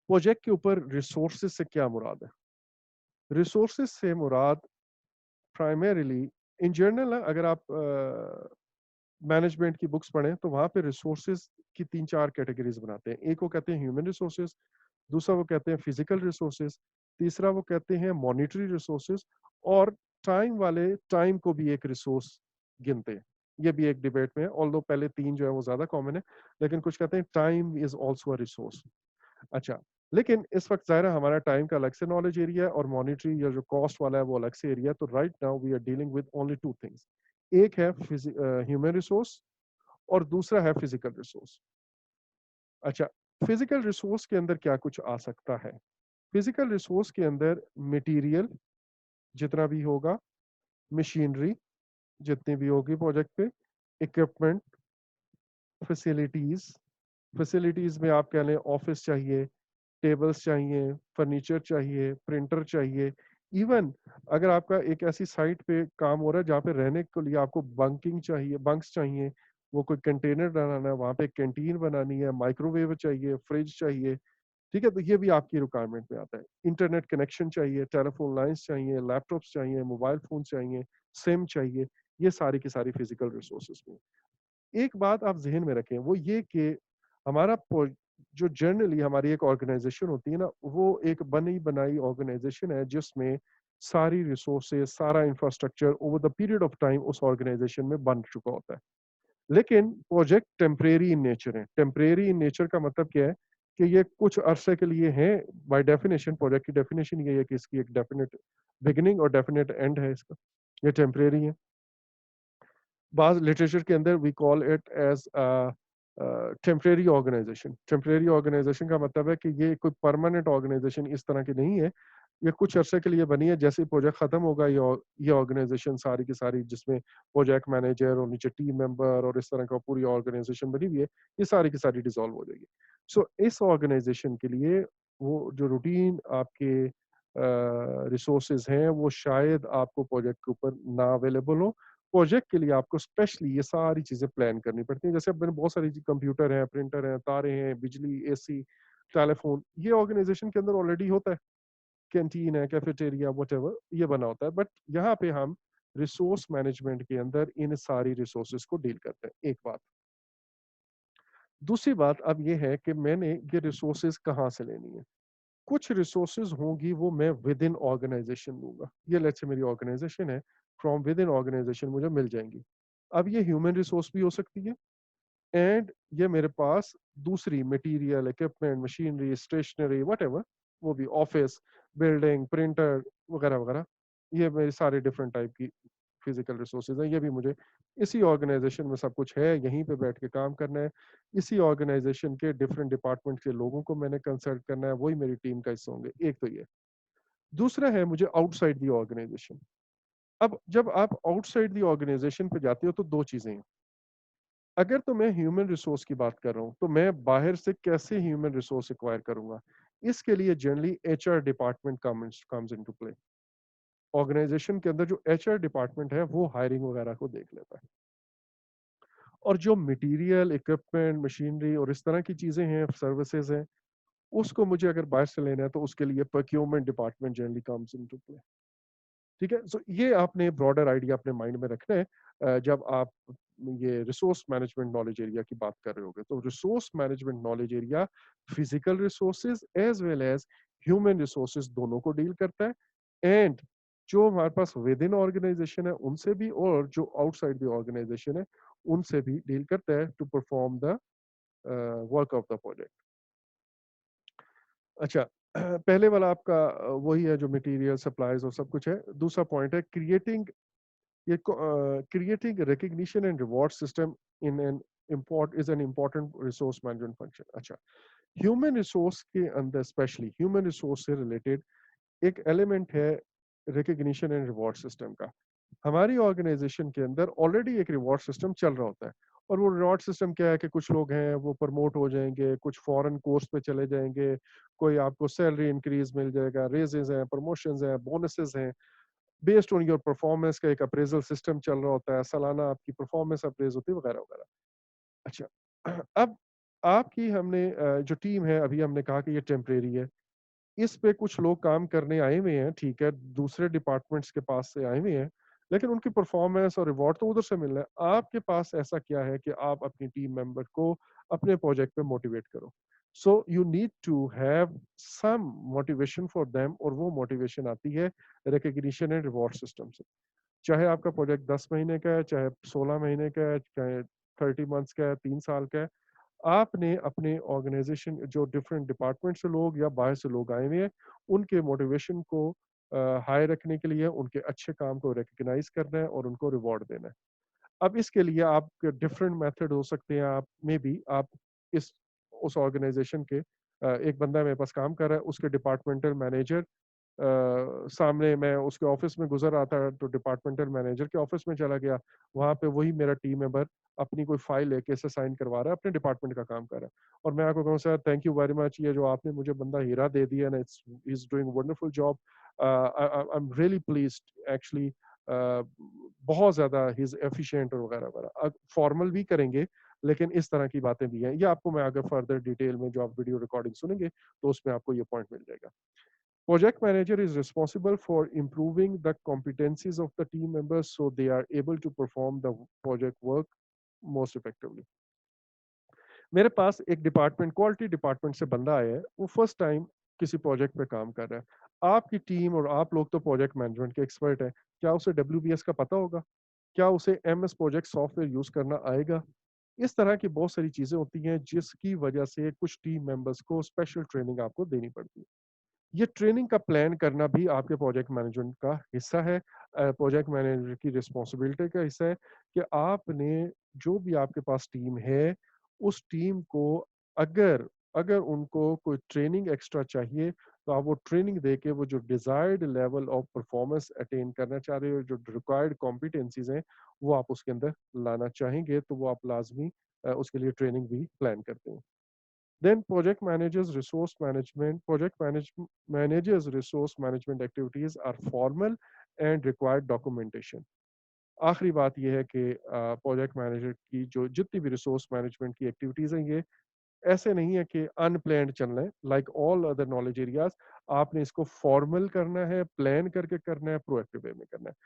Project के ऊपर resources से क्या मुराद है? रिसोर्सेज से मुराद प्राइमरीली इन जनरल अगर आप मैनेजमेंट की बुक्स पढ़ें तो वहाँ पे रिसोर्सेज की 3-4 कैटेगरीज बनाते हैं। एक वो कहते हैं ह्यूमन रिसोर्सेज, दूसरा वो कहते हैं फिजिकल रिसोर्सेज, तीसरा वो कहते हैं मॉनेटरी रिसोर्सेज और टाइम वाले टाइम को भी एक रिसोर्स गिनते हैं। ये भी एक डिबेट में है, ऑल्दो पहले 3 जो है वो ज़्यादा कॉमन है, लेकिन कुछ कहते हैं time is also a resource. अच्छा, लेकिन इस वक़्त ज़ाहिर है हमारा टाइम का अलग से नॉलेज एरिया है और मॉनेटरी या जो कॉस्ट वाला है वो अलग से एरिया है। तो right now we are dealing with only 2 things. एक है ह्यूमन रिसोर्स और दूसरा है फिजिकल रिसोर्स। अच्छा, फिजिकल रिसोर्स के अंदर क्या कुछ आ सकता है? फिजिकल रिसोर्स के अंदर मटेरियल जितना भी होगा, मशीनरी जितनी भी होगी प्रोजेक्ट पे, इक्विपमेंट, फैसिलिटीज़, फैसिलिटीज़ में आप कह लें ऑफिस चाहिए, टेबल्स चाहिए, फर्नीचर चाहिए, प्रिंटर चाहिए। इवन अगर आपका एक ऐसी साइट पे काम हो रहा है जहाँ पे रहने के लिए आपको बंकिंग चाहिए बंक्स चाहिए, वो कोई कंटेनर बनाना है, वहाँ पे कैंटीन बनानी है, माइक्रोवेव चाहिए, फ्रिज चाहिए, ठीक है? तो ये भी आपकी रिक्वायरमेंट में आता है। इंटरनेट कनेक्शन चाहिए, टेलीफ़ोन लाइन्स चाहिए, लैपटॉप्स चाहिए, मोबाइल फ़ोन चाहिए, सिम चाहिए, ये सारी की सारी फिज़िकल रिसोर्सेज़ में। एक बात आप ज़हन में रखें, वो ये कि हमारा जो जनरली हमारी एक ऑर्गेनाइज़ेशन होती है ना, वो एक बनी-बनाई ऑर्गेनाइज़ेशन है जिसमें सारी रिसोर्सेज़, सारा infrastructure over the period of time उस ऑर्गेनाइज़ेशन में बन चुका होता है। लेकिन प्रोजेक्ट टेम्परेरी इन नेचर है। टेम्परेरी इन नेचर का मतलब क्या है कि ये कुछ अरसे के लिए हैं, बाय डेफिनिशन प्रोजेक्ट की डेफिनिशन ये है कि इसकी एक डेफिनिट बिगिनिंग और डेफिनिट एंड है इसका। ये टेम्परेरी है। बाज़ लिटरेचर के अंदर we call it as temporary organisation. Temporary organisation का मतलब है कि ये कोई परमानेंट ऑर्गेनाइज़ेशन इस तरह की नहीं है। ये कुछ अरसे के लिए बनी है, जैसे ही प्रोजेक्ट खत्म होगा ये ऑर्गेनाइज़ेशन सारी की सारी जिसमें प्रोजेक्ट मैनेजर और नीचे टीम मेंबर और इस तरह का पूरी ऑर्गेनाइज़ेशन बनी हुई है, ये सारी की सारी डिसॉल्व हो जाएगी। सो इस ऑर्गेनाइज़ेशन के लिए वो जो रूटीन आपके रिसोर्सेज़ हैं, वो शायद आपको प्रोजेक्ट के ऊपर ना अवेलेबल हो। प्रोजेक्ट के लिए आपको स्पेशली ये सारी चीज़ें प्लान करनी पड़ती हैं। जैसे अब मैंने बहुत सारी कंप्यूटर हैं, प्रिंटर हैं, तारें हैं, बिजली, एसी, टेलीफ़ोन, ये ऑर्गेनाइज़ेशन के अंदर ऑलरेडी होता है। कैंटीन है, कैफेटेरिया व्हाटएवर ये बना होता है। बट यहाँ पे हम रिसोर्स मैनेजमेंट के अंदर इन सारी रिसोर्सेज़ को डील करते हैं, एक बात। दूसरी बात अब ये है कि मैंने ये रिसोर्सेज़ कहाँ से लेनी है? कुछ रिसोर्सेज़ होंगी वो मैं विद इन ऑर्गेनाइज़ेशन लूँगा। ये लेट्स से मेरी ऑर्गेनाइज़ेशन है, फ्रॉम विद इन ऑर्गेनाइज़ेशन मुझे मिल जाएँगी। अब ये ह्यूमन रिसोर्स भी हो सकती है एंड ये मेरे पास दूसरी material, equipment, machinery, stationery whatever वो भी ऑफिस, बिल्डिंग, प्रिंटर वगैरह-वगैरह ये मेरे सारे डिफरेंट टाइप की फिजिकल रिसोर्सेज हैं। ये भी मुझे इसी ऑर्गेनाइजेशन में सब कुछ है, यहीं पे बैठ के काम करना है। इसी ऑर्गेनाइजेशन के डिफरेंट डिपार्टमेंट के लोगों को मैंने कंसल्ट करना है, वही मेरी टीम का हिस्सा होंगे। एक तो ये। दूसरा है मुझे आउटसाइड द ऑर्गेनाइजेशन। अब जब आप आउटसाइड द ऑर्गेनाइजेशन पे जाते हो तो 2 चीज़ें हैं। अगर तो मैं ह्यूमन रिसोर्स की बात कर रहा हूँ, तो मैं बाहर से कैसे ह्यूमन रिसोर्स एक्वायर करूँगा? इसके लिए generally HR department comes into play. Organisation के अंदर जो एचआर डिपार्टमेंट है, वो हायरिंग वगैरह को देख लेता है। और जो मटेरियल, इक्विपमेंट, मशीनरी और इस तरह की चीज़ें हैं, सर्विसेज़ हैं, उसको मुझे अगर बाहर से लेना है, तो उसके लिए procurement department generally comes into play. ठीक है? सो ये आपने ब्रॉडर आइडिया अपने माइंड में रखना है जब आप ये रिसोर्स मैनेजमेंट नॉलेज एरिया की बात कर रहे होगे। तो resource management knowledge area physical resources as well as human resources दोनों को डील करता है एंड जो हमारे पास विद इन ऑर्गेनाइजेशन है उनसे भी और जो आउटसाइड द ऑर्गेनाइजेशन है उनसे भी डील करता है to perform the work of the project. अच्छा पहले वाला आपका वही है जो मटेरियल सप्लाईज और सब कुछ है। दूसरा पॉइंट है creating creating a recognition and reward system in an is an important resource management function। अच्छा, ह्यूमन रिसोर्स के अंदर स्पेशली ह्यूमन रिसोर्स से रिलेटेड एक एलिमेंट है रिकग्निशन एंड रिवॉर्ड सिस्टम का। हमारी ऑर्गेनाइजेशन के अंदर ऑलरेडी एक रिवॉर्ड सिस्टम चल रहा होता है और वो रिवॉर्ड सिस्टम क्या है कि कुछ लोग हैं वो प्रमोट हो जाएंगे, कुछ फॉरेन कोर्स पे चले जाएंगे, कोई आपको सैलरी इंक्रीज मिल जाएगा, रेजेस हैं, प्रमोशंस हैं, बोनसेस हैं, बेस्ड ऑन योर परफॉर्मेंस का एक अप्रेजल सिस्टम चल रहा होता है, सालाना आपकी परफॉर्मेंस अप्रेज होती है वगैरह वगैरह। अच्छा अब आपकी हमने जो टीम है अभी हमने कहा कि ये टेम्परेरी है। इस पे कुछ लोग काम करने आए हुए हैं, ठीक है, दूसरे डिपार्टमेंट्स के पास से आए हुए हैं, लेकिन उनकी परफॉर्मेंस और रिवॉर्ड तो उधर से मिल रहा है। आपके पास ऐसा क्या है कि आप अपनी टीम मेंबर को अपने प्रोजेक्ट पे मोटिवेट करो? So you need to have some motivation for them और वो मोटिवेशन आती है रिकॉग्निशन एंड रिवॉर्ड सिस्टम से। चाहे आपका प्रोजेक्ट 10 महीने का है, चाहे 16 महीने का है, चाहे 30 मंथ्स का है, 3 साल का है, आपने अपने ऑर्गेनाइजेशन जो डिफरेंट डिपार्टमेंट से लोग या बाहर से लोग आए हुए हैं, उनके मोटिवेशन को हाई रखने के लिए उनके अच्छे काम को रिकॉग्नाइज़ करना है और उनको रिवॉर्ड देना है। अब इसके लिए आप डिफरेंट मेथड हो सकते हैं, आप मेबी आप इस उस ऑर्गेनाइजेशन के एक बंदा मेरे पास काम कर रहा है, उसके डिपार्टमेंटल मैनेजर सामने मैं उसके ऑफिस में गुज़र रहा था, तो डिपार्टमेंटल मैनेजर के ऑफिस में चला गया, वहाँ पे वही मेरा टीम मेंबर अपनी कोई फाइल लेके से साइन करवा रहा है, अपने डिपार्टमेंट का काम कर रहा है। और मैं आपको कहूँ sir thank you very much, ये जो आपने मुझे बंदा हीरा दे दिया ना, it's he is doing wonderful job. I am really pleased actually, बहुत ज़्यादा ही इज़ एफिशिएंट और वगैरह-वगैरह। फॉर्मल भी करेंगे, लेकिन इस तरह की बातें भी हैं। ये आपको मैं अगर फर्दर डिटेल में जो आप वीडियो रिकॉर्डिंग सुनेंगे, तो उसमें आपको ये पॉइंट मिल जाएगा। Project manager is responsible for improving the competencies of the team members so they are able to perform the project work most effectively. मेरे पास एक डिपार्टमेंट क्वालिटी डिपार्टमेंट से बंदा आया है, वो फर्स्ट टाइम किसी प्रोजेक्ट पे काम कर रहा है। आपकी टीम और आप लोग तो प्रोजेक्ट मैनेजमेंट के एक्सपर्ट हैं, क्या उसे डब्ल्यूबीएस का पता होगा? क्या उसे एमएस प्रोजेक्ट सॉफ्टवेयर यूज़ करना आएगा? इस तरह की बहुत सारी चीज़ें होती हैं जिसकी वजह से कुछ टीम मेंबर्स को स्पेशल ट्रेनिंग आपको देनी पड़ती है। ये ट्रेनिंग का प्लान करना भी आपके प्रोजेक्ट मैनेजमेंट का हिस्सा है। प्रोजेक्ट मैनेजर की रिस्पॉन्सिबिलिटी का हिस्सा है कि आपने जो भी आपके पास टीम है, उस टीम को अगर अगर उनको कोई ट्रेनिंग एक्स्ट्रा चाहिए, तो आप वो ट्रेनिंग देके वो जो desired level of performance attain करना चाह रहे हो, जो रिक्वायर्ड कॉम्पिटेंसीज़ हैं, वो आप उसके अंदर लाना चाहेंगे, तो वो आप लाज़मी उसके लिए ट्रेनिंग भी प्लान करते हैं। Then project manages resource management activities are formal and required documentation. आखिरी बात ये है कि प्रोजेक्ट मैनेजर की जो जितनी भी रिसोर्स मैनेजमेंट की एक्टिविटीज़ हैं, ये ऐसे नहीं है कि अनप्लान्ड चलना है, like all other knowledge areas. आपने इसको फॉर्मल करना है, प्लान करके करना है, प्रोएक्टिव वे में करना है।